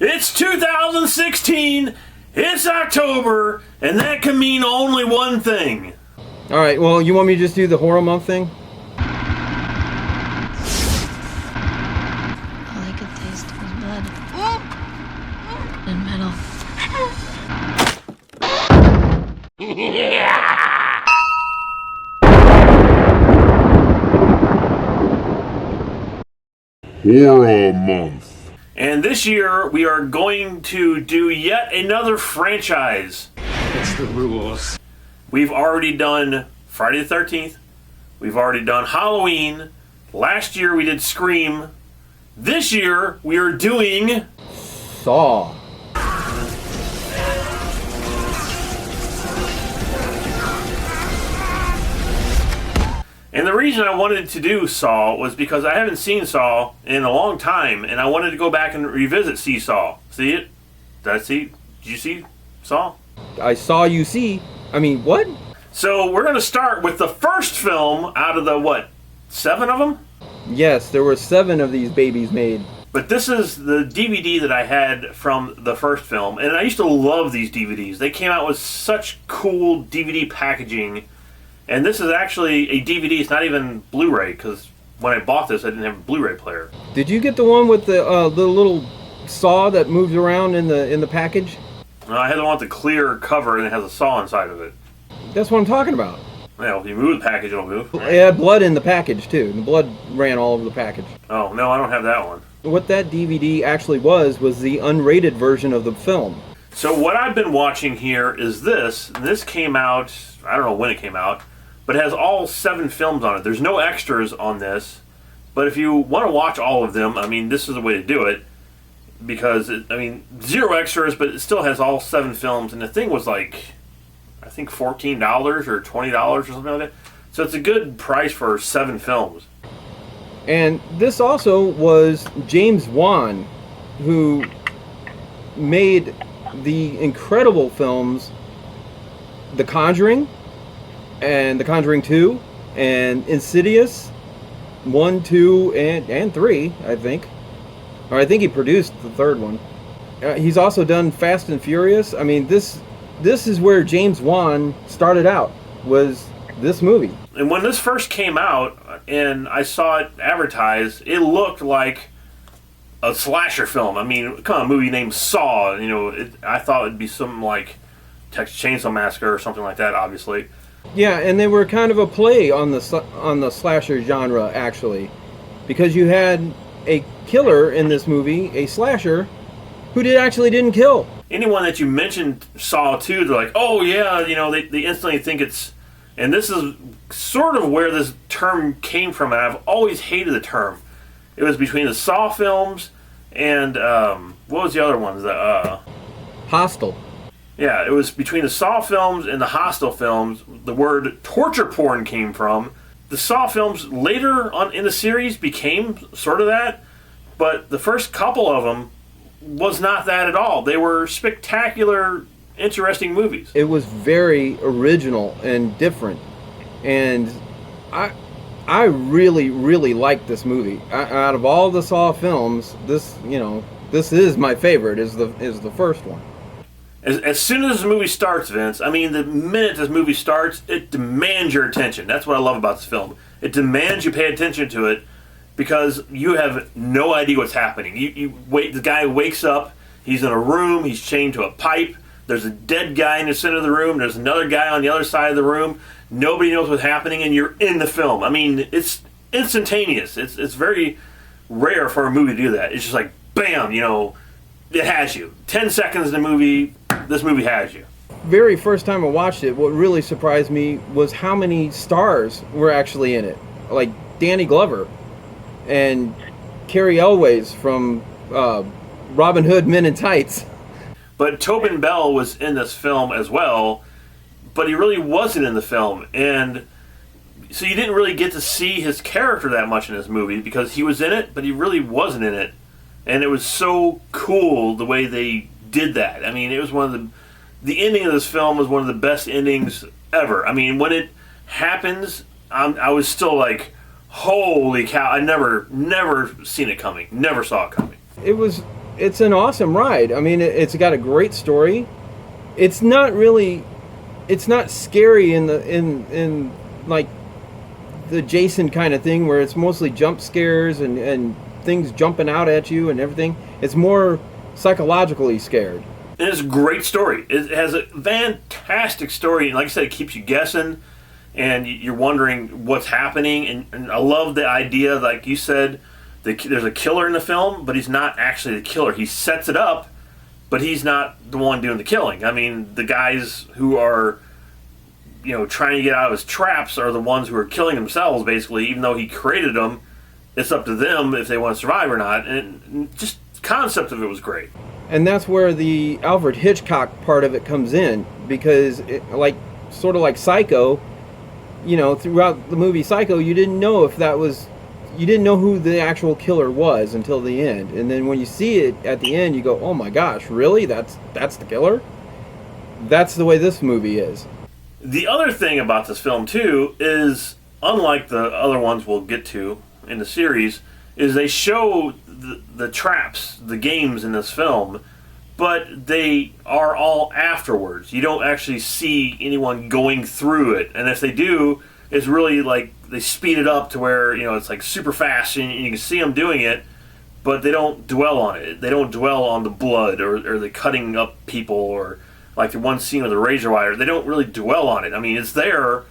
It's 2016, it's October, and that can mean only one thing. Alright, well, you want me to just do the horror month thing? All I could taste was blood and metal. Horror Month. And this year, we are going to do yet another franchise. It's the rules. We've already done Friday the 13th. We've already done Halloween. Last year, we did Scream. This year, we are doing... Saw. And the reason I wanted to do Saw was because I haven't seen Saw in a long time, and I wanted to go back and revisit Saw. See it? Did I see? Did you see Saw? I saw you see. I mean, what? So we're going to start with the first film out of the, what, 7 of them? Yes, there were 7 of these babies made. But this is the DVD that I had from the first film, and I used to love these DVDs. They came out with such cool DVD packaging. And this is actually a DVD. It's not even Blu-ray, because when I bought this, I didn't have a Blu-ray player. Did you get the one with the little saw that moves around in the package? No, I had the one with the clear cover, and it has a saw inside of it. That's what I'm talking about. Well, if you move the package, it'll move. It had blood in the package, too. The blood ran all over the package. Oh, no, I don't have that one. What that DVD actually was the unrated version of the film. So what I've been watching here is this. This came out, I don't know when it came out, but it has all 7 films on it. There's no extras on this, but if you want to watch all of them, I mean, this is the way to do it, because, 0 extras, but it still has all 7 films, and the thing was like, I think $14 or $20 or something like that. So it's a good price for 7 films. And this also was James Wan, who made the incredible films The Conjuring, and The Conjuring 2, and Insidious 1, 2, and 3, I think. Or I think he produced the 3rd one. He's also done Fast and Furious. I mean, this is where James Wan started out, was this movie. And when this first came out, and I saw it advertised, it looked like a slasher film. I mean, come on, a movie named Saw. I thought it'd be something like Texas Chainsaw Massacre or something like that, obviously. Yeah, and they were kind of a play on the slasher genre, actually, because you had a killer in this movie, a slasher, who actually didn't kill. Anyone that you mentioned Saw 2, they're like, oh yeah, they instantly think it's... And this is sort of where this term came from, and I've always hated the term. It was between the Saw films and, what was the other ones? Hostel. Yeah, it was between the Saw films and the Hostel films. The word torture porn came from. The Saw films later on in the series became sort of that, but the first couple of them was not that at all. They were spectacular, interesting movies. It was very original and different, and I really, really liked this movie. Out of all the Saw films, this is my favorite. Is the first one. As soon as this movie starts, Vince, the minute this movie starts, it demands your attention. That's what I love about this film. It demands you pay attention to it because you have no idea what's happening. You wait. The guy wakes up. He's in a room. He's chained to a pipe. There's a dead guy in the center of the room. There's another guy on the other side of the room. Nobody knows what's happening, and you're in the film. It's instantaneous. It's very rare for a movie to do that. It's just like, bam, it has you. 10 seconds in the movie, this movie has you. Very first time I watched it, what really surprised me was how many stars were actually in it. Like Danny Glover and Carrie Elways from Robin Hood Men in Tights. But Tobin Bell was in this film as well, but he really wasn't in the film. And so you didn't really get to see his character that much in this movie because he was in it, but he really wasn't in it. And it was so cool the way they did that. It was one of the ending of this film was one of the best endings ever. When it happens, I was still like, holy cow, I never seen it coming. Never saw it coming. It was it's an awesome ride. I mean, it's got a great story. It's not scary in like the Jason kind of thing where it's mostly jump scares and things jumping out at you and everything. It's more psychologically scared. And it's a great story. It has a fantastic story. And like I said, it keeps you guessing and you're wondering what's happening. And I love the idea, like you said, there's a killer in the film, but he's not actually the killer. He sets it up, but he's not the one doing the killing. I mean, the guys who are, trying to get out of his traps are the ones who are killing themselves, basically, even though he created them. It's up to them if they want to survive or not. And just the concept of it was great. And that's where the Alfred Hitchcock part of it comes in, because sort of like Psycho, throughout the movie Psycho, you didn't know who the actual killer was until the end. And then when you see it at the end, you go, oh my gosh, really? That's the killer? That's the way this movie is. The other thing about this film, too, is unlike the other ones we'll get to in the series, is they show the traps, the games in this film, but they are all afterwards. You don't actually see anyone going through it. And if they do, it's really like they speed it up to where, it's like super fast and you can see them doing it, but they don't dwell on it. They don't dwell on the blood or the cutting up people or like the one scene with the razor wire. They don't really dwell on it. I mean, it's there,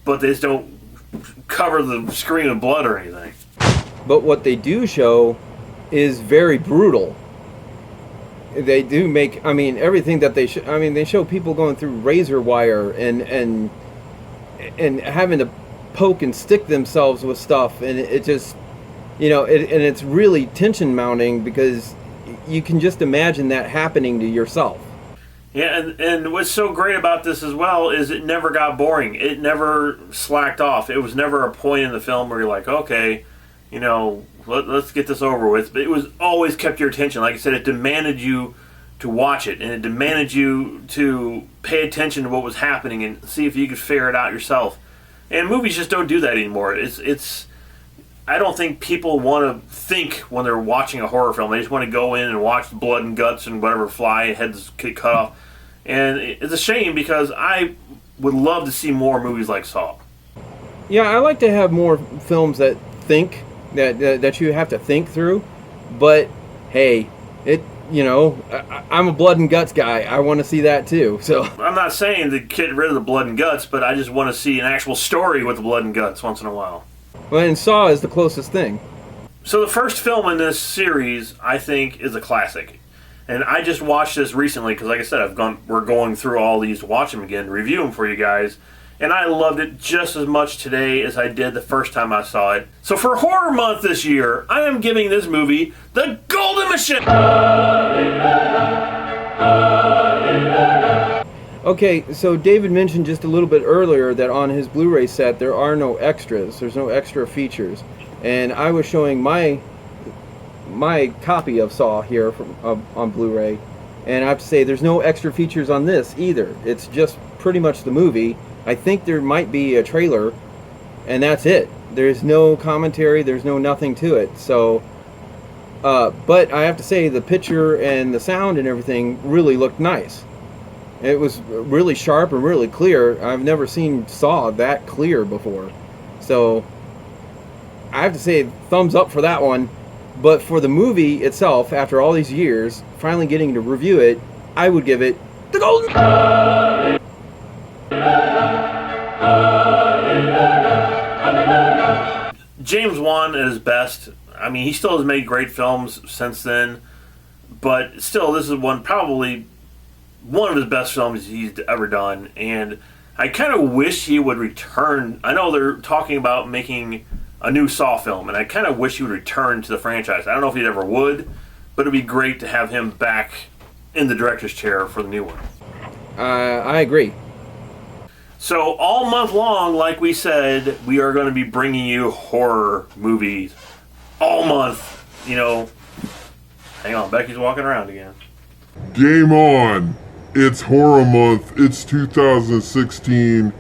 but they just don't cover the screen with blood or anything. But what they do show is very brutal. They do make, everything that they show. They show people going through razor wire and having to poke and stick themselves with stuff, and it just, and it's really tension mounting because you can just imagine that happening to yourself. Yeah, and what's so great about this as well is it never got boring. It never slacked off. It was never a point in the film where you're like, okay, let's get this over with. But it was always kept your attention. Like I said, it demanded you to watch it, and it demanded you to pay attention to what was happening and see if you could figure it out yourself. And movies just don't do that anymore. It's I don't think people want to think when they're watching a horror film. They just want to go in and watch blood and guts and whatever fly, heads get cut off. And it's a shame because I would love to see more movies like Saw. Yeah, I like to have more films that think, that you have to think through. But, hey, I'm a blood and guts guy. I want to see that too. So I'm not saying to get rid of the blood and guts, but I just want to see an actual story with the blood and guts once in a while. Well, and Saw is the closest thing. So the first film in this series, I think, is a classic. And I just watched this recently because, like I said, we're going through all these to watch them again, review them for you guys. And I loved it just as much today as I did the first time I saw it. So for Horror Month this year, I am giving this movie the Golden Machete. Okay, so David mentioned just a little bit earlier that on his Blu-ray set there are no extras. There's no extra features. And I was showing my copy of Saw here on Blu-ray, and I have to say there's no extra features on this either. It's just pretty much the movie. I think there might be a trailer, and that's it. There's no commentary, there's no nothing to it. So, but I have to say the picture and the sound and everything really looked nice. It was really sharp and really clear. I've never seen Saw that clear before. So, I have to say thumbs up for that one. But for the movie itself, after all these years, finally getting to review it, I would give it the Golden. James Wan at his best. I mean, he still has made great films since then, but still, this is probably one of his best films he's ever done. And I kind of wish he would return. I know they're talking about making a new Saw film, and I kind of wish he would return to the franchise. I don't know if he ever would, but it'd be great to have him back in the director's chair for the new one. I agree. So all month long, like we said, we are going to be bringing you horror movies all month. Hang on, Becky's walking around again. Game on! It's Horror Month. It's 2016.